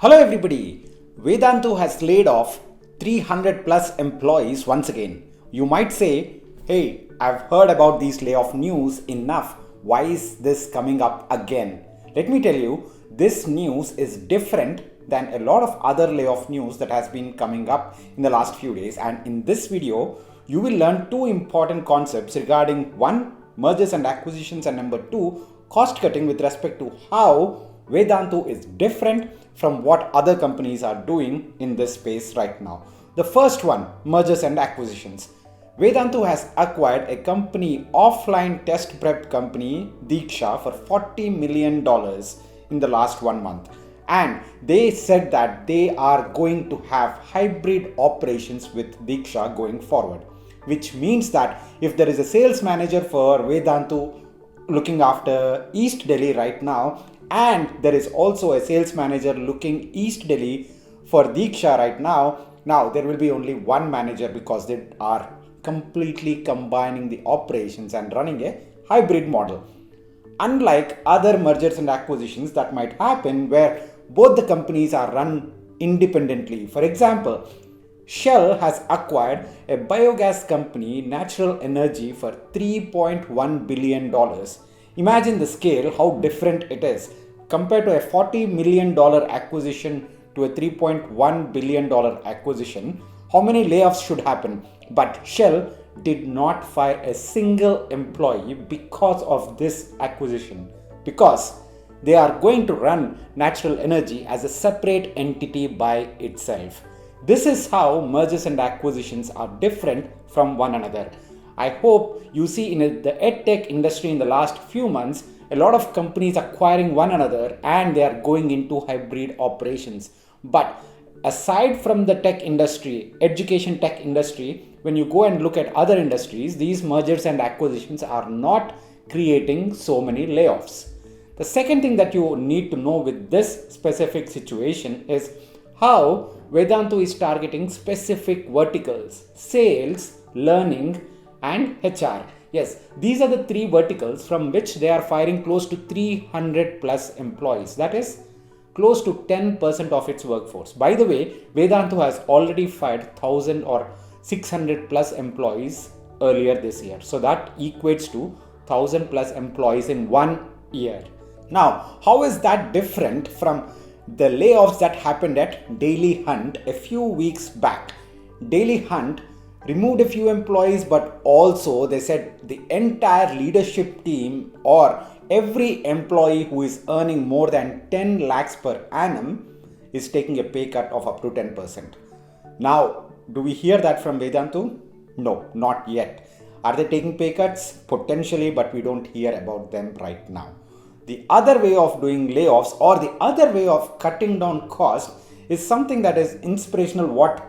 Hello everybody. Vedantu has laid off 300 plus employees once again. You might say, hey, I've heard about these layoff news enough. Why is this coming up again? Let me tell you, this news is different than a lot of other layoff news that has been coming up in the last few days. And in this video, you will learn two important concepts regarding one, mergers and acquisitions, and number two, cost cutting with respect to how Vedantu is different from what other companies are doing in this space right now. The first one, mergers and acquisitions. Vedantu has acquired a company, offline test prep company, Deeksha, for $40 million in the last 1 month. And they said that they are going to have hybrid operations with Deeksha going forward, which means that if there is a sales manager for Vedantu looking after East Delhi right now, and there is also a sales manager looking East Delhi for Deeksha right now there will be only one manager because they are completely combining the operations and running a hybrid model. Unlike other mergers and acquisitions that might happen where both the companies are run independently. For example, Shell has acquired a biogas company, Natural Energy, for $3.1 billion. Imagine the scale, how different it is. Compared to a $40 million acquisition to a $3.1 billion acquisition, how many layoffs should happen? But Shell did not fire a single employee because of this acquisition, because they are going to run Natural Energy as a separate entity by itself. This is how mergers and acquisitions are different from one another. I hope you see in the edtech industry in the last few months, a lot of companies acquiring one another and they are going into hybrid operations. But aside from the tech industry, education tech industry, when you go and look at other industries, these mergers and acquisitions are not creating so many layoffs. The second thing that you need to know with this specific situation is how Vedantu is targeting specific verticals: sales, learning, and HR. Yes, these are the three verticals from which they are firing close to 300 plus employees. That is close to 10% of its workforce. By the way, Vedantu has already fired 1,000 or 600 plus employees earlier this year. So that equates to 1,000 plus employees in 1 year. Now, how is that different from the layoffs that happened at Daily Hunt a few weeks back? Daily Hunt removed a few employees, but also they said the entire leadership team or every employee who is earning more than 10 lakhs per annum is taking a pay cut of up to 10%. Now, do we hear that from Vedantu? No, not yet. Are they taking pay cuts? Potentially, but we don't hear about them right now. The other way of doing layoffs or the other way of cutting down cost is something that is inspirational what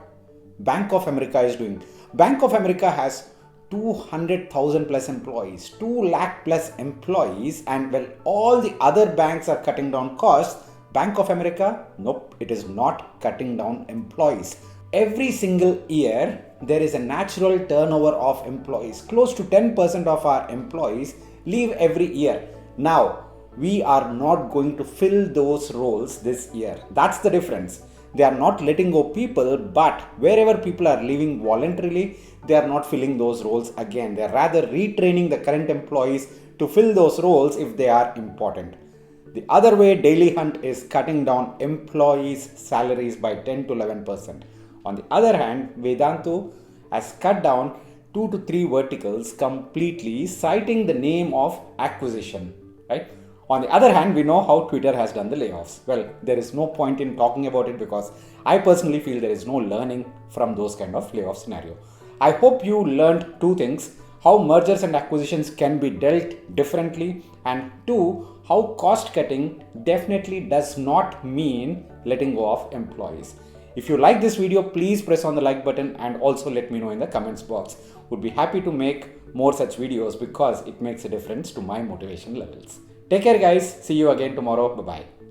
Bank of America is doing. Bank of America has 200,000 plus employees, 2 lakh plus employees, and well, all the other banks are cutting down costs. Bank of America, nope, it is not cutting down employees. Every single year, there is a natural turnover of employees. Close to 10% of our employees leave every year. Now, we are not going to fill those roles this year. That's the difference. They are not letting go people, but wherever people are leaving voluntarily, they are not filling those roles again. They are rather retraining the current employees to fill those roles if they are important. The other way, Daily Hunt is cutting down employees' salaries by 10 to 11%. On the other hand, Vedantu has cut down 2 to 3 verticals completely, citing the name of acquisition, right? On the other hand, we know how Twitter has done the layoffs. Well, there is no point in talking about it because I personally feel there is no learning from those kind of layoff scenario. I hope you learned two things: how mergers and acquisitions can be dealt differently, and two, how cost cutting definitely does not mean letting go of employees. If you like this video, please press on the like button and also let me know in the comments box. Would be happy to make more such videos because it makes a difference to my motivation levels. Take care guys. See you again tomorrow. Bye-bye.